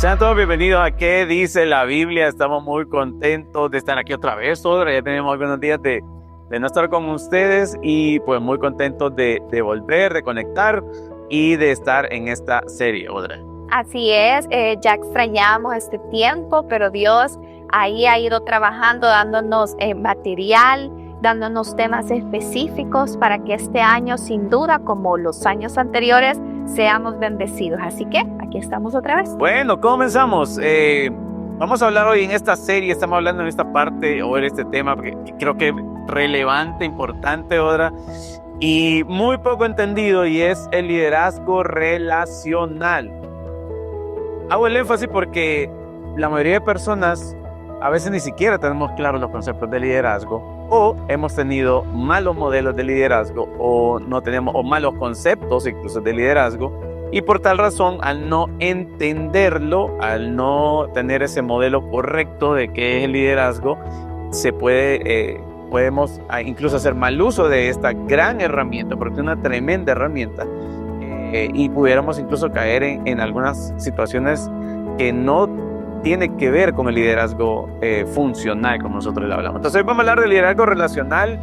Sean todos bienvenidos a ¿Qué dice la Biblia? Estamos muy contentos de estar aquí otra vez, Odra. Ya tenemos algunos días de no estar con ustedes y pues muy contentos de volver, de conectar y de estar en esta serie, Odra. Así es, ya extrañamos este tiempo, pero Dios ahí ha ido trabajando, dándonos material, dándonos temas específicos para que este año, sin duda, como los años anteriores, seamos bendecidos. Así que aquí estamos otra vez. Bueno, comenzamos. Vamos a hablar hoy en esta serie, estamos hablando en esta parte o en este tema, porque creo que es relevante, importante, Odra, y muy poco entendido, y es el liderazgo relacional. Hago el énfasis porque la mayoría de personas a veces ni siquiera tenemos claros los conceptos de liderazgo, o hemos tenido malos modelos de liderazgo, o no tenemos, o malos conceptos incluso de liderazgo, y por tal razón, al no entenderlo, al no tener ese modelo correcto de qué es el liderazgo, podemos incluso hacer mal uso de esta gran herramienta, porque es una tremenda herramienta, y pudiéramos incluso caer en algunas situaciones que no tiene que ver con el liderazgo funcional, como nosotros le hablamos. Entonces hoy vamos a hablar del liderazgo relacional,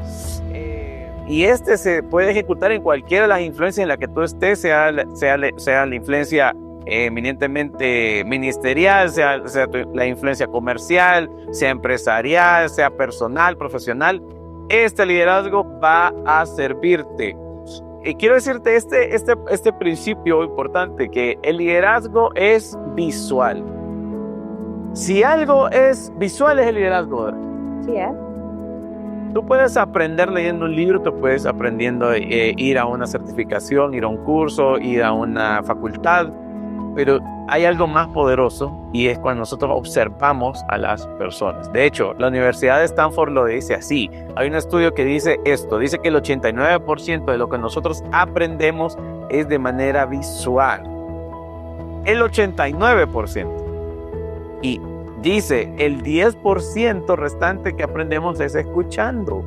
y este se puede ejecutar en cualquiera de las influencias en la que tú estés, sea la influencia eminentemente ministerial, sea la influencia comercial, sea empresarial, sea personal, profesional. Este liderazgo va a servirte. Y quiero decirte este principio importante, que el liderazgo es visual. Si algo es visual, es el liderazgo. Sí, ¿eh? Tú puedes aprender leyendo un libro, tú puedes aprendiendo ir a una certificación, ir a un curso, ir a una facultad, pero hay algo más poderoso, y es cuando nosotros observamos a las personas. De hecho, la Universidad de Stanford lo dice así. Hay un estudio que dice esto, dice que el 89% de lo que nosotros aprendemos es de manera visual. El 89%. Y dice, el 10% restante que aprendemos es escuchando.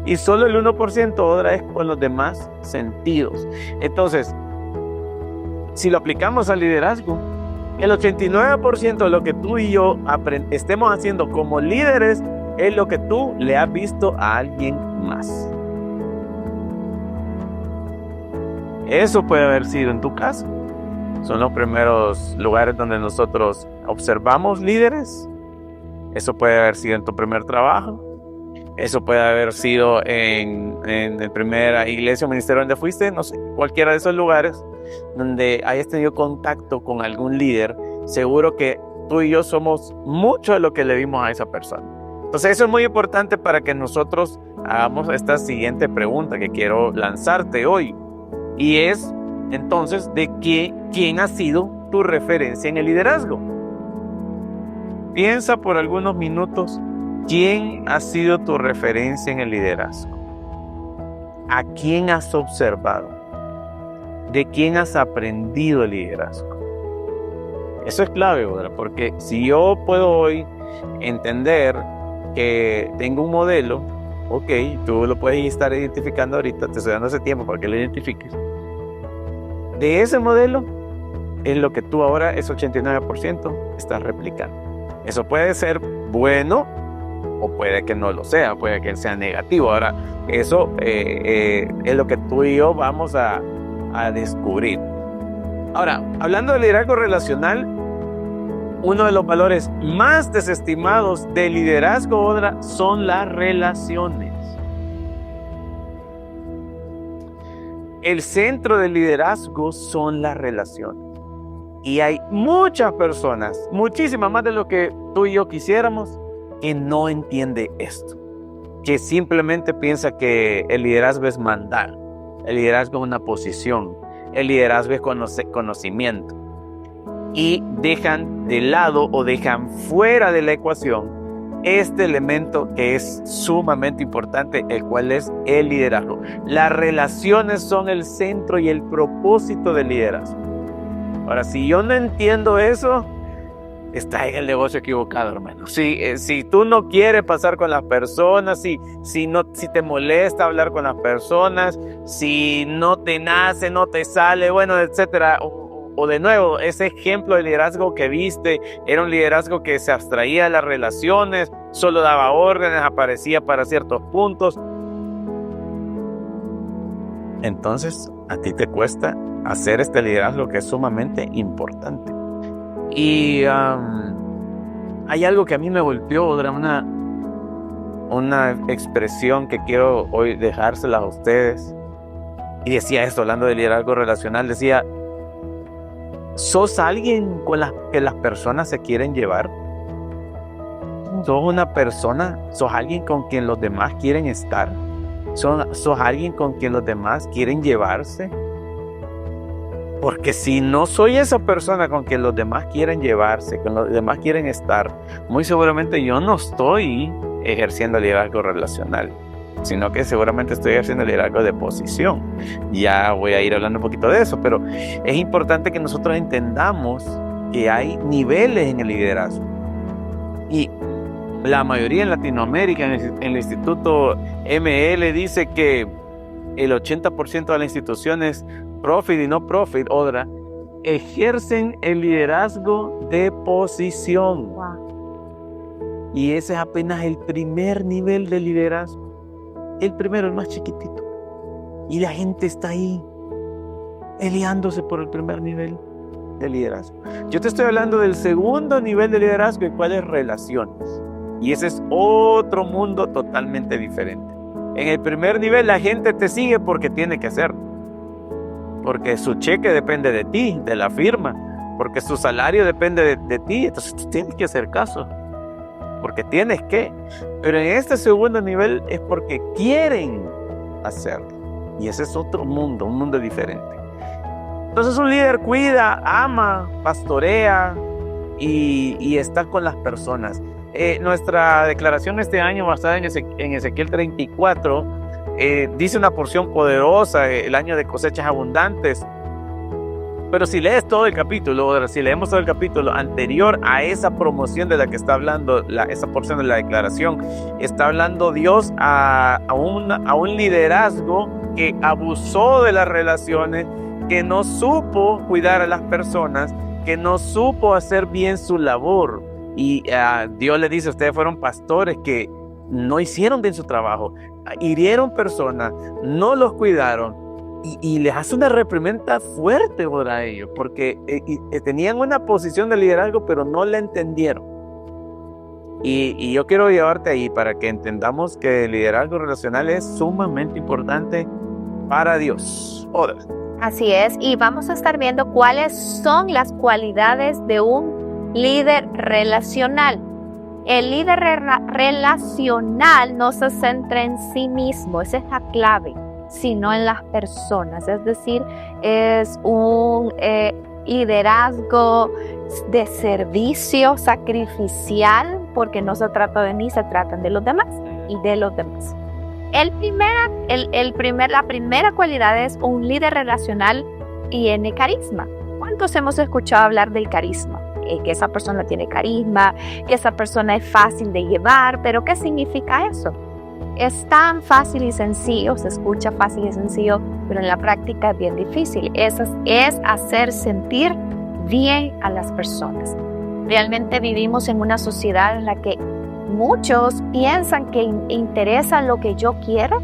Y solo el 1%, Odra, es con los demás sentidos. Entonces, si lo aplicamos al liderazgo, el 89% de lo que tú y yo estemos haciendo como líderes es lo que tú le has visto a alguien más. Eso puede haber sido en tu casa. Son los primeros lugares donde nosotros observamos líderes. Eso puede haber sido en tu primer trabajo. Eso puede haber sido en la primera iglesia o ministerio donde fuiste. No sé, cualquiera de esos lugares donde hayas tenido contacto con algún líder. Seguro que tú y yo somos mucho de lo que le vimos a esa persona. Entonces eso es muy importante para que nosotros hagamos esta siguiente pregunta que quiero lanzarte hoy. Y es, entonces, de quién ha sido tu referencia en el liderazgo. Piensa por algunos minutos, ¿quién ha sido tu referencia en el liderazgo? ¿A quién has observado? ¿De quién has aprendido el liderazgo? Eso es clave, ¿verdad? Porque si yo puedo hoy entender que tengo un modelo, ok, tú lo puedes estar identificando ahorita, te estoy dando ese tiempo para que lo identifiques. De ese modelo es lo que tú ahora, ese 89%, estás replicando. Eso puede ser bueno o puede que no lo sea, puede que sea negativo. Ahora, eso es lo que tú y yo vamos a descubrir. Ahora, hablando de liderazgo relacional, uno de los valores más desestimados del liderazgo, Odra, son las relaciones. El centro del liderazgo son las relaciones. Y hay muchas personas, muchísimas más de lo que tú y yo quisiéramos, que no entiende esto. Que simplemente piensa que el liderazgo es mandar. El liderazgo es una posición. El liderazgo es conocimiento. Y dejan de lado o dejan fuera de la ecuación este elemento que es sumamente importante, el cual es el liderazgo. Las relaciones son el centro y el propósito del liderazgo. Ahora, si yo no entiendo eso, está en el negocio equivocado, hermano. Si tú no quieres pasar con las personas, si te molesta hablar con las personas, si no te nace, no te sale, bueno, etcétera, o de nuevo, ese ejemplo de liderazgo que viste era un liderazgo que se abstraía de las relaciones, solo daba órdenes, aparecía para ciertos puntos. Entonces, a ti te cuesta hacer este liderazgo que es sumamente importante. Y hay algo que a mí me golpeó, una expresión que quiero hoy dejárselas a ustedes. Y decía esto, hablando de liderazgo relacional, decía: ¿sos alguien con que las personas se quieren llevar? ¿Sos una persona? ¿Sos alguien con quien los demás quieren estar? ¿Sos alguien con quien los demás quieren llevarse? Porque si no soy esa persona con quien los demás quieren llevarse, con los demás quieren estar, muy seguramente yo no estoy ejerciendo liderazgo relacional, sino que seguramente estoy ejerciendo liderazgo de posición. Ya voy a ir hablando un poquito de eso, pero es importante que nosotros entendamos que hay niveles en el liderazgo. Y la mayoría en Latinoamérica, en el Instituto ML, dice que el 80% de las instituciones profit y no profit, ODRA, ejercen el liderazgo de posición. Wow. Y ese es apenas el primer nivel de liderazgo. El primero, el más chiquitito. Y la gente está ahí, peleándose por el primer nivel de liderazgo. Yo te estoy hablando del segundo nivel de liderazgo, el cual es relaciones. Y ese es otro mundo totalmente diferente. En el primer nivel la gente te sigue porque tiene que hacerlo. Porque su cheque depende de ti, de la firma. Porque su salario depende de ti. Entonces tú tienes que hacer caso. Porque tienes que. Pero en este segundo nivel es porque quieren hacerlo. Y ese es otro mundo, un mundo diferente. Entonces un líder cuida, ama, pastorea y está con las personas. Nuestra declaración este año, basada en Ezequiel 34, dice una porción poderosa, el año de cosechas abundantes. Pero si lees todo el capítulo, si leemos todo el capítulo anterior a esa promoción de la que está hablando, esa porción de la declaración, está hablando Dios a un liderazgo que abusó de las relaciones, que no supo cuidar a las personas, que no supo hacer bien su labor. Y Dios le dice: ustedes fueron pastores que no hicieron bien su trabajo, hirieron personas, no los cuidaron, y les hace una reprimenda fuerte por ellos, porque tenían una posición de liderazgo, pero no la entendieron. Y yo quiero llevarte ahí para que entendamos que el liderazgo relacional es sumamente importante para Dios. Otra. Así es, y vamos a estar viendo cuáles son las cualidades de un líder relacional. El líder relacional no se centra en sí mismo, esa es la clave, sino en las personas. Es decir, es un liderazgo de servicio sacrificial, porque no se trata de mí, se tratan de los demás y de los demás. La primera cualidad es un líder relacional tiene carisma. ¿Cuántos hemos escuchado hablar del carisma? Que esa persona tiene carisma, que esa persona es fácil de llevar, pero ¿qué significa eso? Es tan fácil y sencillo, se escucha fácil y sencillo, pero en la práctica es bien difícil. Es hacer sentir bien a las personas. Realmente vivimos en una sociedad en la que muchos piensan que interesa lo que yo quiero,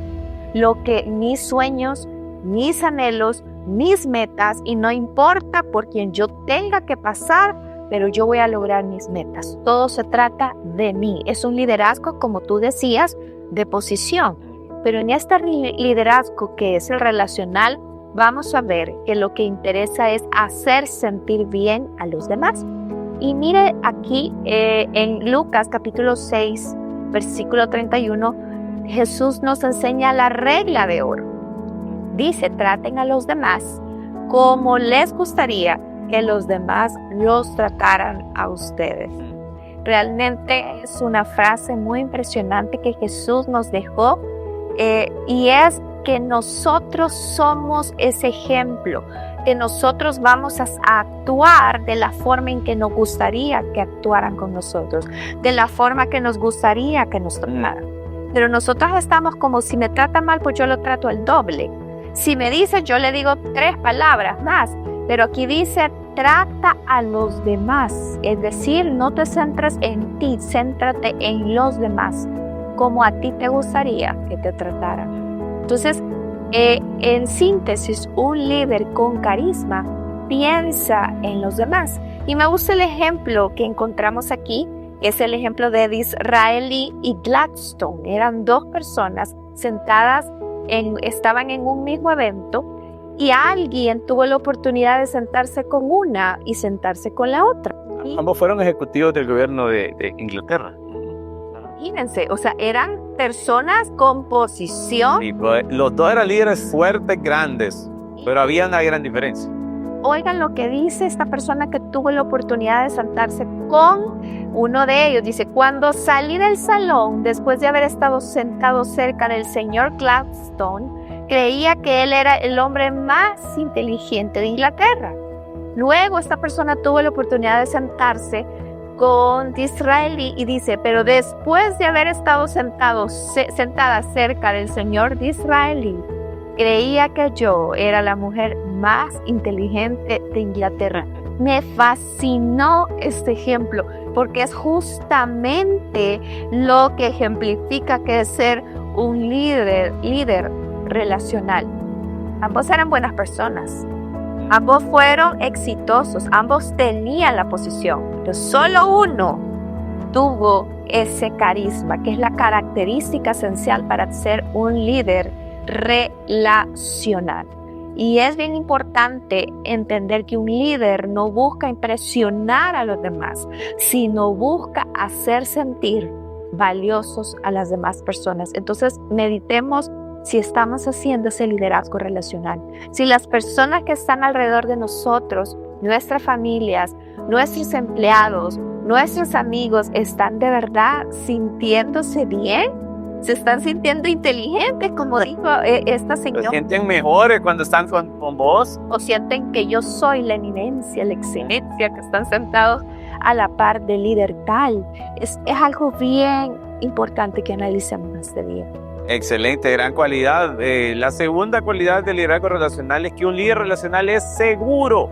lo que mis sueños, mis anhelos, mis metas, y no importa por quien yo tenga que pasar, pero yo voy a lograr mis metas. Todo se trata de mí. Es un liderazgo, como tú decías, de posición. Pero en este liderazgo que es el relacional, vamos a ver que lo que interesa es hacer sentir bien a los demás. Y mire aquí en Lucas capítulo 6, versículo 31, Jesús nos enseña la regla de oro. Dice: traten a los demás como les gustaría que los demás los trataran a ustedes. Realmente es una frase muy impresionante que Jesús nos dejó, y es que nosotros somos ese ejemplo, que nosotros vamos a actuar de la forma en que nos gustaría que actuaran con nosotros, de la forma que nos gustaría que nos trataran. Pero nosotros estamos como: si me trata mal, pues yo lo trato el doble. Si me dice, yo le digo 3 palabras más. Pero aquí dice: trata a los demás. Es decir, no te centres en ti, céntrate en los demás, como a ti te gustaría que te trataran. Entonces, en síntesis, un líder con carisma piensa en los demás. Y me gusta el ejemplo que encontramos aquí, es el ejemplo de Disraeli y Gladstone. Eran dos personas sentadas, estaban en un mismo evento, y alguien tuvo la oportunidad de sentarse con una y sentarse con la otra. Ambos fueron ejecutivos del gobierno de Inglaterra. Imagínense, o sea, eran personas con posición. Y los dos eran líderes fuertes, grandes, pero había una gran diferencia. Oigan lo que dice esta persona que tuvo la oportunidad de sentarse con uno de ellos. Dice, cuando salí del salón, después de haber estado sentado cerca del señor Gladstone, creía que él era el hombre más inteligente de Inglaterra. Luego esta persona tuvo la oportunidad de sentarse con Disraeli y dice, pero después de haber estado sentada cerca del señor Disraeli, creía que yo era la mujer más inteligente de Inglaterra. Me fascinó este ejemplo porque es justamente lo que ejemplifica que es ser un líder relacional. Ambos eran buenas personas. Ambos fueron exitosos, ambos tenían la posición, pero solo uno tuvo ese carisma, que es la característica esencial para ser un líder relacional. Y es bien importante entender que un líder no busca impresionar a los demás, sino busca hacer sentir valiosos a las demás personas. Entonces, meditemos si estamos haciendo ese liderazgo relacional. Si las personas que están alrededor de nosotros, nuestras familias, nuestros empleados, nuestros amigos, están de verdad sintiéndose bien, se están sintiendo inteligentes, como dijo esta señora. Se sienten mejores cuando están con vos. O sienten que yo soy la eminencia, la excelencia, que están sentados a la par del líder tal. Es algo bien importante que analicemos este día. Excelente, gran cualidad. La segunda cualidad del liderazgo relacional es que un líder relacional es seguro.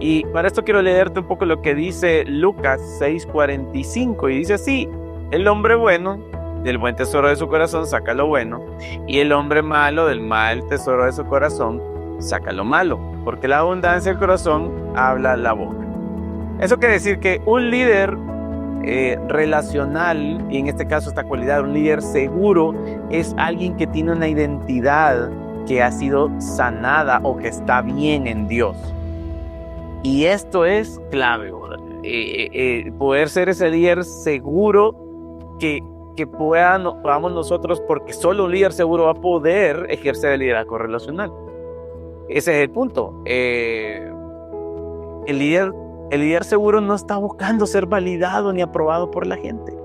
Y para esto quiero leerte un poco lo que dice Lucas 6:45 y dice así: el hombre bueno del buen tesoro de su corazón saca lo bueno, y el hombre malo del mal tesoro de su corazón saca lo malo, porque la abundancia del corazón habla la boca. Eso quiere decir que un líder relacional, y en este caso esta cualidad, un líder seguro, es alguien que tiene una identidad que ha sido sanada o que está bien en Dios. Y esto es clave, poder ser ese líder seguro que podamos nosotros, porque solo un líder seguro va a poder ejercer el liderazgo relacional. Ese es el punto. El líder seguro no está buscando ser validado ni aprobado por la gente.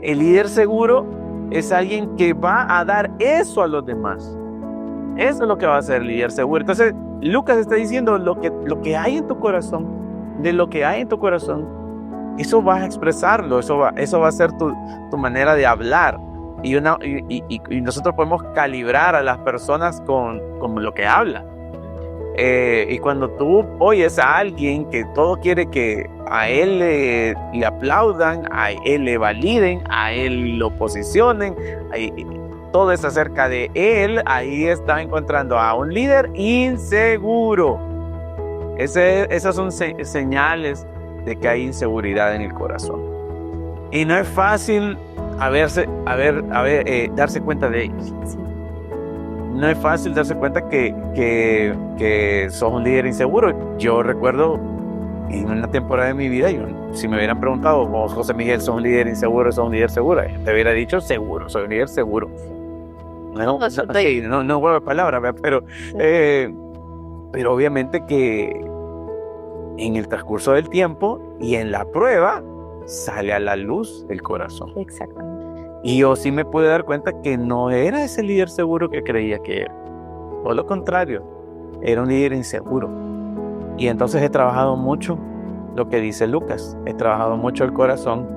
El líder seguro es alguien que va a dar eso a los demás. Eso es lo que va a ser el líder seguro. Entonces, Lucas está diciendo lo que hay en tu corazón, de lo que hay en tu corazón, eso vas a expresarlo, eso va a ser tu manera de hablar. Y nosotros podemos calibrar a las personas con lo que habla. Y cuando tú oyes a alguien que todo quiere que a él le aplaudan, a él le validen, a él lo posicionen, todo es acerca de él, ahí está encontrando a un líder inseguro. Esas son señales de que hay inseguridad en el corazón. Y no es fácil darse cuenta de ello. No es fácil darse cuenta que sos un líder inseguro. Yo recuerdo en una temporada de mi vida, si me hubieran preguntado, José Miguel, ¿sos un líder inseguro o sos un líder seguro? Yo te hubiera dicho seguro, soy un líder seguro. No juego de palabras, pero obviamente que en el transcurso del tiempo y en la prueba sale a la luz el corazón. Exactamente. Y yo sí me pude dar cuenta que no era ese líder seguro que creía que era. Por lo contrario, era un líder inseguro. Y entonces he trabajado mucho lo que dice Lucas. He trabajado mucho el corazón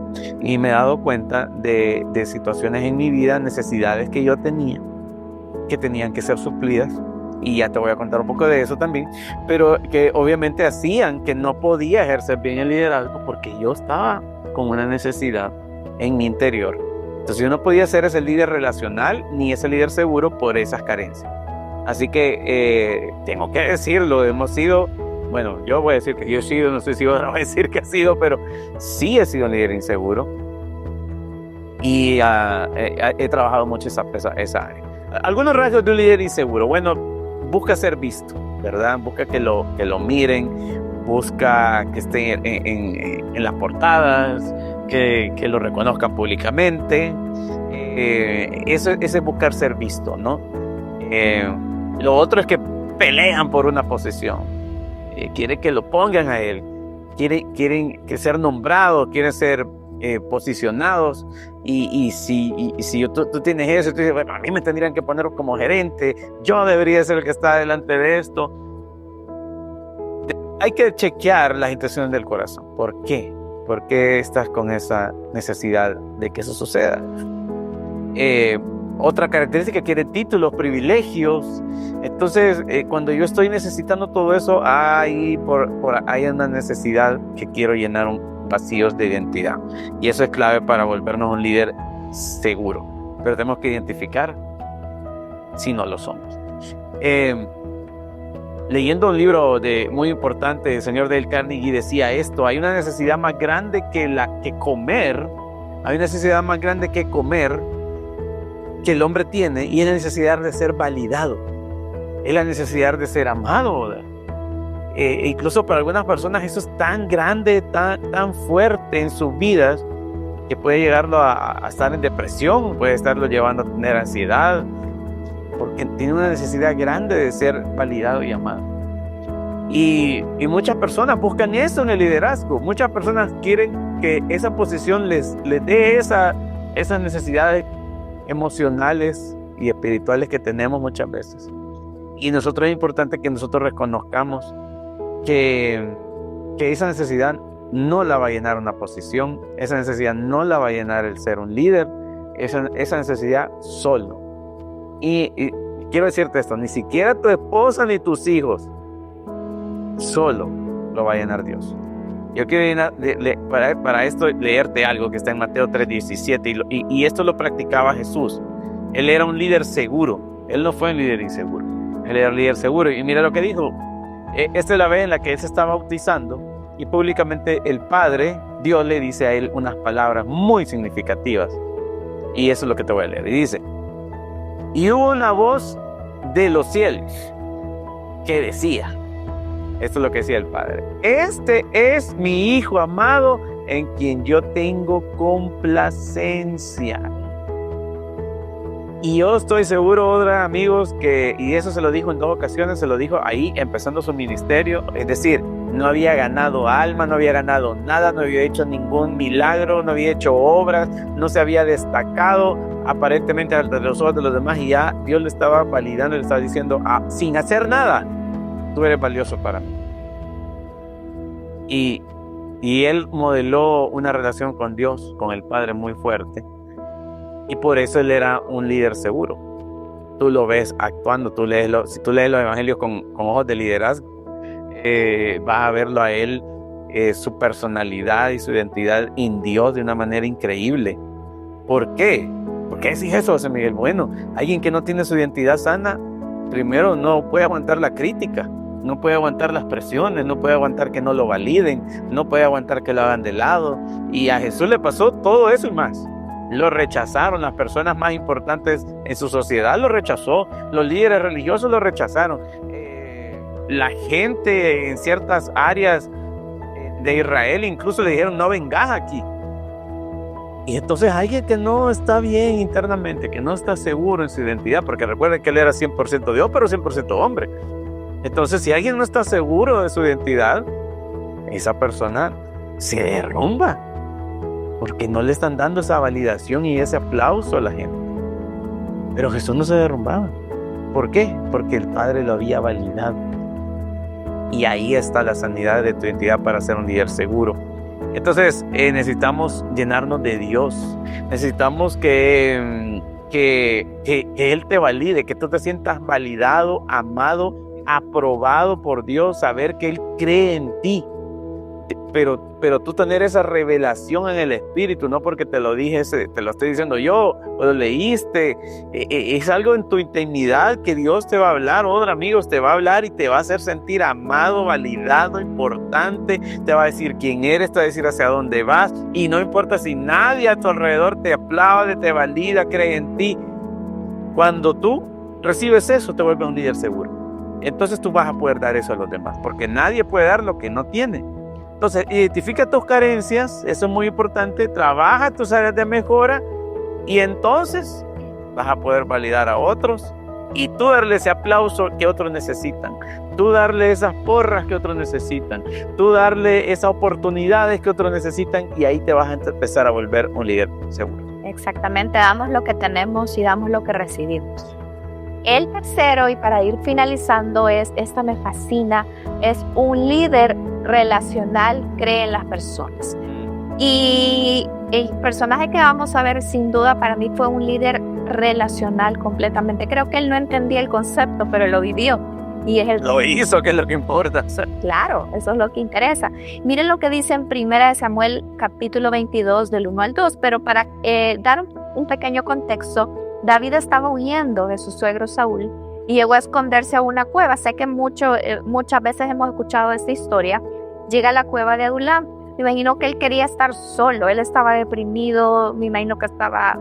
y me he dado cuenta de situaciones en mi vida, necesidades que yo tenía, que tenían que ser suplidas. y ya te voy a contar un poco de eso también, pero que obviamente hacían que no podía ejercer bien el liderazgo porque yo estaba con una necesidad en mi interior. Entonces yo no podía ser ese líder relacional ni ese líder seguro por esas carencias. Así que tengo que decirlo, hemos sido, bueno, yo voy a decir que yo he sido, no sé si otra voy a decir que ha sido, pero sí he sido un líder inseguro y he trabajado mucho esa área. Algunos rasgos de un líder inseguro, bueno, busca ser visto, ¿verdad? Busca que lo miren, busca que esté en las portadas, que lo reconozcan públicamente. Eso es buscar ser visto, ¿no? Lo otro es que pelean por una posición. Quieren que lo pongan a él. Quieren que ser nombrados, quieren ser posicionados. Y si tú tienes eso, tú dices, bueno, a mí me tendrían que poner como gerente, yo debería ser el que está delante de esto. Hay que chequear las intenciones del corazón. ¿Por qué? ¿Por qué estás con esa necesidad de que eso suceda? Otra característica, quiere títulos, privilegios. Entonces, cuando yo estoy necesitando todo eso, hay una necesidad que quiero llenar vacíos de identidad. Y eso es clave para volvernos un líder seguro. Pero tenemos que identificar si no lo somos. Leyendo un libro muy importante del señor Dale Carnegie decía esto: hay una necesidad más grande que comer. Hay una necesidad más grande que comer que el hombre tiene, y es la necesidad de ser validado, es la necesidad de ser amado. Incluso para algunas personas eso es tan grande, tan fuerte en sus vidas, que puede llegarlo a estar en depresión, puede estarlo llevando a tener ansiedad, porque tiene una necesidad grande de ser validado y amado. Y muchas personas buscan eso en el liderazgo. Muchas personas quieren que esa posición les dé esas necesidades emocionales y espirituales que tenemos muchas veces. Y nosotros es importante que nosotros reconozcamos que esa necesidad no la va a llenar una posición, esa necesidad no la va a llenar el ser un líder, esa necesidad solo. Y quiero decirte esto: ni siquiera tu esposa ni tus hijos, solo lo va a llenar Dios. Yo quiero para esto leerte algo que está en Mateo 3:17, y esto lo practicaba Jesús. Él era un líder seguro, él no fue un líder inseguro, él era un líder seguro. Y mira lo que dijo. Esta es la vez en la que él se está bautizando, y públicamente el Padre, Dios, le dice a él unas palabras muy significativas, y eso es lo que te voy a leer. Y dice: y hubo una voz de los cielos que decía, esto es lo que decía el Padre: este es mi Hijo amado, en quien yo tengo complacencia. Y yo estoy seguro, amigos, y eso se lo dijo en 2 ocasiones, se lo dijo ahí empezando su ministerio. Es decir, no había ganado alma, no había ganado nada, no había hecho ningún milagro, no había hecho obras, no se había destacado aparentemente ante los ojos de los demás, y ya Dios le estaba validando, le estaba diciendo, sin hacer nada, tú eres valioso para mí. Y él modeló una relación con Dios, con el Padre, muy fuerte, y por eso él era un líder seguro. Tú lo ves actuando, si tú lees los evangelios con ojos de liderazgo, vas a verlo a él, su personalidad y su identidad en Dios de una manera increíble. ¿Por qué? ¿Por qué decís eso, José Miguel? Bueno, alguien que no tiene su identidad sana, primero no puede aguantar la crítica, no puede aguantar las presiones, no puede aguantar que no lo validen, no puede aguantar que lo hagan de lado. Y a Jesús le pasó todo eso y más. Lo rechazaron, las personas más importantes en su sociedad lo rechazó, los líderes religiosos lo rechazaron, la gente en ciertas áreas de Israel incluso le dijeron: no vengas aquí. Y entonces alguien que no está bien internamente, que no está seguro en su identidad, porque recuerden que él era 100% Dios, pero 100% hombre. Entonces, si alguien no está seguro de su identidad, esa persona se derrumba, porque no le están dando esa validación y ese aplauso a la gente. Pero Jesús no se derrumbaba. ¿Por qué? Porque el Padre lo había validado. Y ahí está la sanidad de tu identidad para ser un líder seguro. Entonces necesitamos llenarnos de Dios. Necesitamos que que Él te valide, que tú te sientas validado, amado, aprobado por Dios, saber que Él cree en ti. Pero tú tener esa revelación en el Espíritu, no porque te lo dije, te lo estoy diciendo yo, o lo leíste, es algo en tu intimidad que Dios te va a hablar, amigos, te va a hablar y te va a hacer sentir amado, validado, importante, te va a decir quién eres, te va a decir hacia dónde vas, y no importa si nadie a tu alrededor te aplaude, te valida, cree en ti. Cuando tú recibes eso, te vuelves un líder seguro. Entonces tú vas a poder dar eso a los demás, porque nadie puede dar lo que no tiene. Entonces, identifica tus carencias, eso es muy importante, trabaja tus áreas de mejora y entonces vas a poder validar a otros y tú darle ese aplauso que otros necesitan, tú darle esas porras que otros necesitan, tú darle esas oportunidades que otros necesitan y ahí te vas a empezar a volver un líder seguro. Exactamente, damos lo que tenemos y damos lo que recibimos. El tercero, y para ir finalizando, esta me fascina, es un líder relacional, cree en las personas. Y el personaje que vamos a ver, sin duda, para mí fue un líder relacional completamente. Creo que él no entendía el concepto, pero lo vivió. Y lo hizo, que es lo que importa. Claro, eso es lo que interesa. Miren lo que dice en 1 Samuel, capítulo 22, del 1 al 2, pero para dar un pequeño contexto, David estaba huyendo de su suegro Saúl y llegó a esconderse a una cueva. Sé que muchas veces hemos escuchado esta historia. Llega a la cueva de Adulam. Me imagino que él quería estar solo. Él estaba deprimido. Me imagino que estaba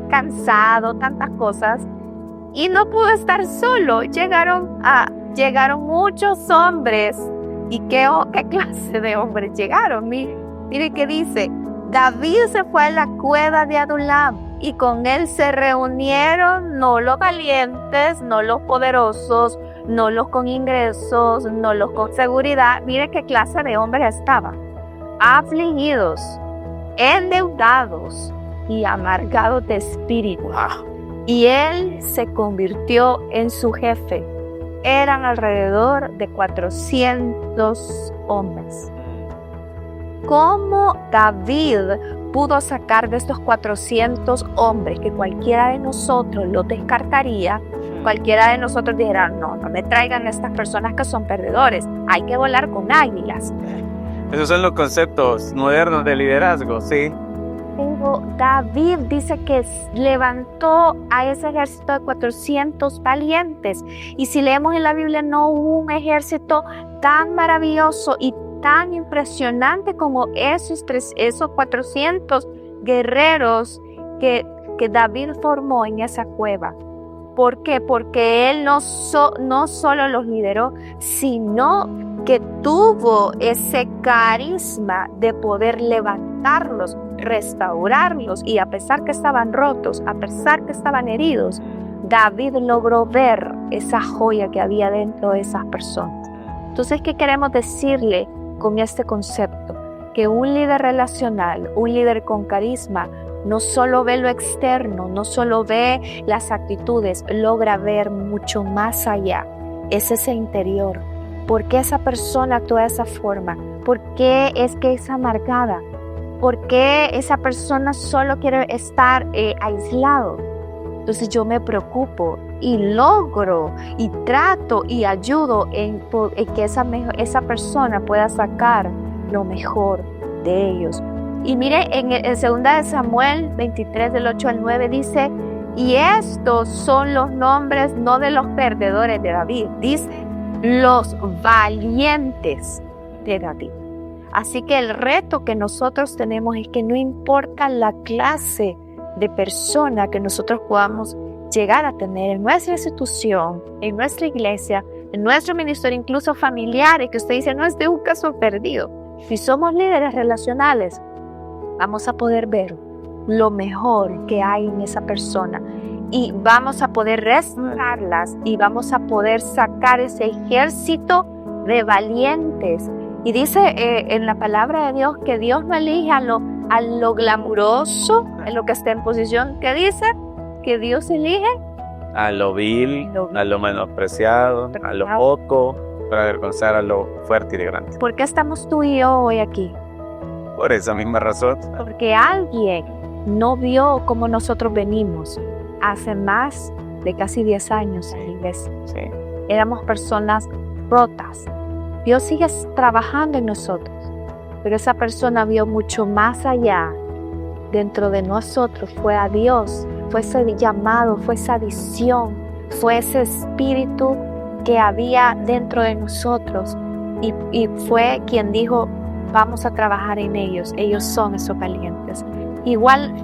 cansado, tantas cosas. Y no pudo estar solo. Llegaron muchos hombres. ¿Y qué clase de hombres llegaron? Mire qué dice. David se fue a la cueva de Adulam. Y con él se reunieron no los valientes, no los poderosos, no los con ingresos, no los con seguridad. Mire qué clase de hombres estaban. Afligidos, endeudados y amargados de espíritu. Y él se convirtió en su jefe. Eran alrededor de 400 hombres. ¿Cómo David pudo sacar de estos 400 hombres que cualquiera de nosotros los descartaría? Cualquiera de nosotros dijera, no me traigan estas personas que son perdedores, hay que volar con águilas. Esos son los conceptos modernos de liderazgo, ¿sí? Pero David dice que levantó a ese ejército de 400 valientes. Y si leemos en la Biblia, no hubo un ejército tan maravilloso y tan impresionante como esos 400 guerreros que David formó en esa cueva. ¿Por qué? Porque él no solo los lideró, sino que tuvo ese carisma de poder levantarlos, restaurarlos, y a pesar que estaban rotos, a pesar que estaban heridos, David logró ver esa joya que había dentro de esas personas. Entonces, ¿qué queremos decirle con este concepto? Que un líder relacional, un líder con carisma, no solo ve lo externo, no solo ve las actitudes, logra ver mucho más allá. Es ese interior. ¿Por qué esa persona actúa de esa forma? ¿Por qué es que es amargada? ¿Por qué esa persona solo quiere estar aislado? Entonces yo me preocupo y logro y trato y ayudo en que esa persona pueda sacar lo mejor de ellos. Y mire, en 2 Samuel 23 del 8 al 9 dice, y estos son los nombres no de los perdedores de David, dice, los valientes de David. Así que el reto que nosotros tenemos es que no importa la clase de persona que nosotros podamos llegar a tener en nuestra institución, en nuestra iglesia, en nuestro ministerio, incluso familiares, que usted dice, no es de un caso perdido. Si somos líderes relacionales, vamos a poder ver lo mejor que hay en esa persona y vamos a poder restaurarlas y vamos a poder sacar ese ejército de valientes. Y dice en la palabra de Dios que Dios no elige a lo glamuroso, en lo que está en posición, que dice que Dios elige a lo vil, a lo menospreciado, a lo poco, para avergonzar a lo fuerte y de grande. ¿Por qué estamos tú y yo hoy aquí? Por esa misma razón. Porque alguien no vio cómo nosotros venimos hace más de casi 10 años en la iglesia. Sí. Éramos personas rotas. Dios sigue trabajando en nosotros, pero esa persona vio mucho más allá dentro de nosotros. Fue a Dios, fue ese llamado, fue esa visión, fue ese espíritu que había dentro de nosotros y fue quien dijo, vamos a trabajar en ellos. Ellos son esos valientes. Igual,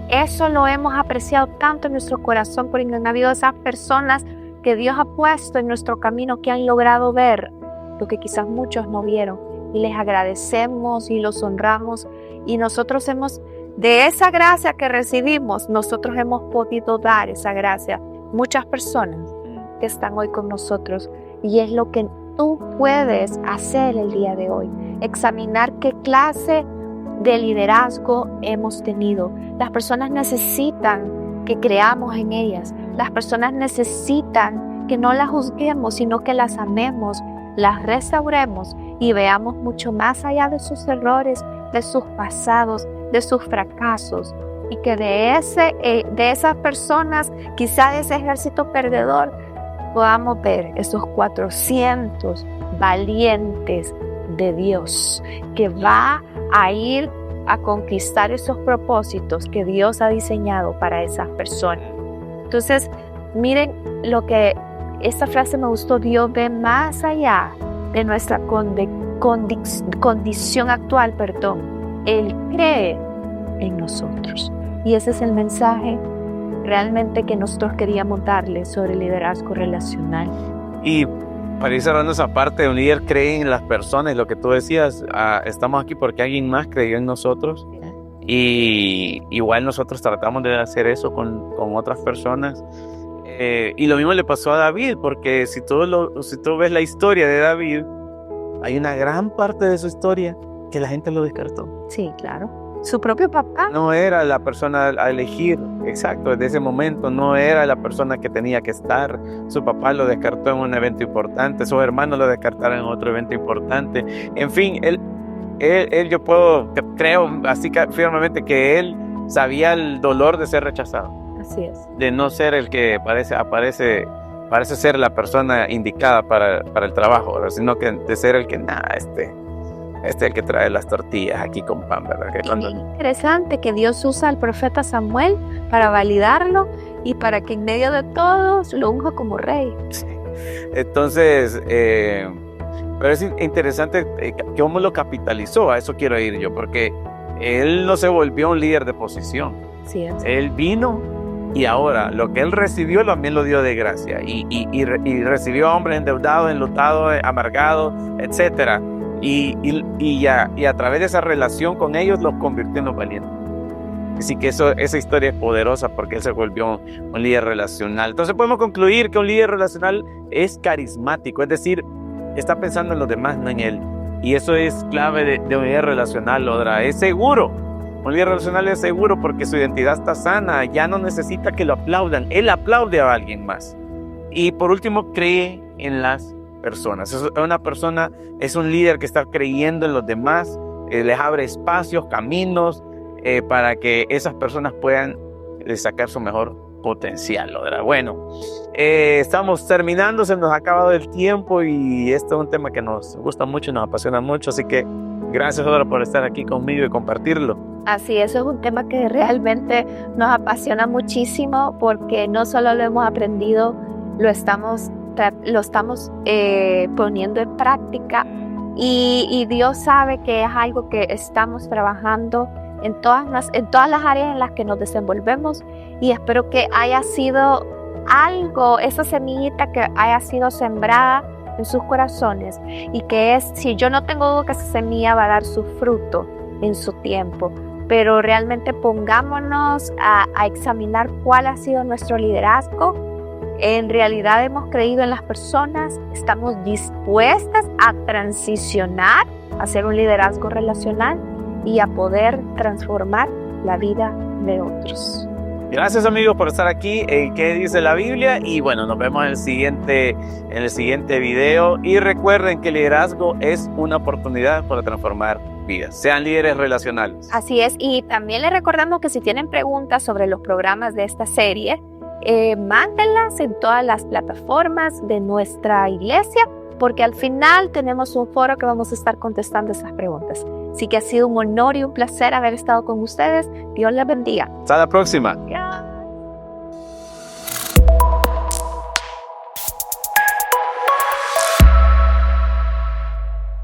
eso lo hemos apreciado tanto en nuestro corazón, porque han habido esas personas que Dios ha puesto en nuestro camino que han logrado ver lo que quizás muchos no vieron. Y les agradecemos y los honramos. Y nosotros de esa gracia que recibimos, nosotros hemos podido dar esa gracia a muchas personas que están hoy con nosotros. Y es lo que tú puedes hacer el día de hoy. Examinar qué clase de liderazgo hemos tenido. Las personas necesitan que creamos en ellas. Las personas necesitan que no las juzguemos, sino que las amemos, las restauremos y veamos mucho más allá de sus errores, de sus pasados, de sus fracasos. Y que de esas personas, quizá de ese ejército perdedor, podamos ver esos 400 valientes de Dios que va a ir a conquistar esos propósitos que Dios ha diseñado para esas personas. Entonces, miren lo que esta frase me gustó: Dios ve más allá de nuestra condición actual, Él cree en nosotros. Y ese es el mensaje realmente que nosotros queríamos darle sobre el liderazgo relacional. Y para ir cerrando esa parte, un líder cree en las personas, lo que tú decías, estamos aquí porque alguien más creyó en nosotros. Y igual nosotros tratamos de hacer eso con otras personas. Y lo mismo le pasó a David, porque si tú ves la historia de David, hay una gran parte de su historia que la gente lo descartó. Sí, claro. Su propio papá. No era la persona a elegir, exacto, desde ese momento no era la persona que tenía que estar. Su papá lo descartó en un evento importante, sus hermanos lo descartaron en otro evento importante. En fin, él yo creo así firmemente que él sabía el dolor de ser rechazado. Así es. De no ser el que parece ser la persona indicada para el trabajo, ¿verdad? Sino que de ser el que, este es el que trae las tortillas aquí con pan, ¿verdad? Que cuando... Interesante que Dios usa al profeta Samuel para validarlo y para que en medio de todos lo unja como rey. Sí. Entonces, pero es interesante cómo lo capitalizó. A eso quiero ir yo, porque él no se volvió un líder de posición. Sí, él vino y ahora lo que él recibió también lo dio de gracia y recibió a hombres endeudados, enlutados, amargados, etcétera. Y a través de esa relación con ellos los convirtió en los valientes. Así que esa historia es poderosa porque él se volvió un líder relacional. Entonces podemos concluir que un líder relacional es carismático, es decir, está pensando en los demás, no en él. Y eso es clave de un líder relacional, Odra. Es seguro. Un líder relacional es seguro porque su identidad está sana, ya no necesita que lo aplaudan, él aplaude a alguien más. Y por último, cree en las personas. Una persona es un líder que está creyendo en los demás, les abre espacios, caminos, para que esas personas puedan sacar su mejor potencial, ¿verdad? Bueno, estamos terminando, se nos ha acabado el tiempo y este es un tema que nos gusta mucho, nos apasiona mucho, así que gracias, Odra, por estar aquí conmigo y compartirlo. Así, eso es un tema que realmente nos apasiona muchísimo porque no solo lo hemos aprendido, lo estamos poniendo en práctica y Dios sabe que es algo que estamos trabajando en todas las áreas en las que nos desenvolvemos y espero que haya sido algo, esa semillita que haya sido sembrada en sus corazones y que si yo no tengo duda que esa semilla va a dar su fruto en su tiempo, pero realmente pongámonos a examinar cuál ha sido nuestro liderazgo. En realidad hemos creído en las personas, estamos dispuestas a transicionar, a hacer un liderazgo relacional y a poder transformar la vida de otros. Gracias, amigos, por estar aquí en ¿Qué dice la Biblia? Y bueno, nos vemos en el siguiente video. Y recuerden que el liderazgo es una oportunidad para transformar vidas. Sean líderes relacionales. Así es, y también les recordamos que si tienen preguntas sobre los programas de esta serie, mándenlas en todas las plataformas de nuestra iglesia, porque al final tenemos un foro que vamos a estar contestando esas preguntas. Así que ha sido un honor y un placer haber estado con ustedes. Dios les bendiga. Hasta la próxima. Gracias.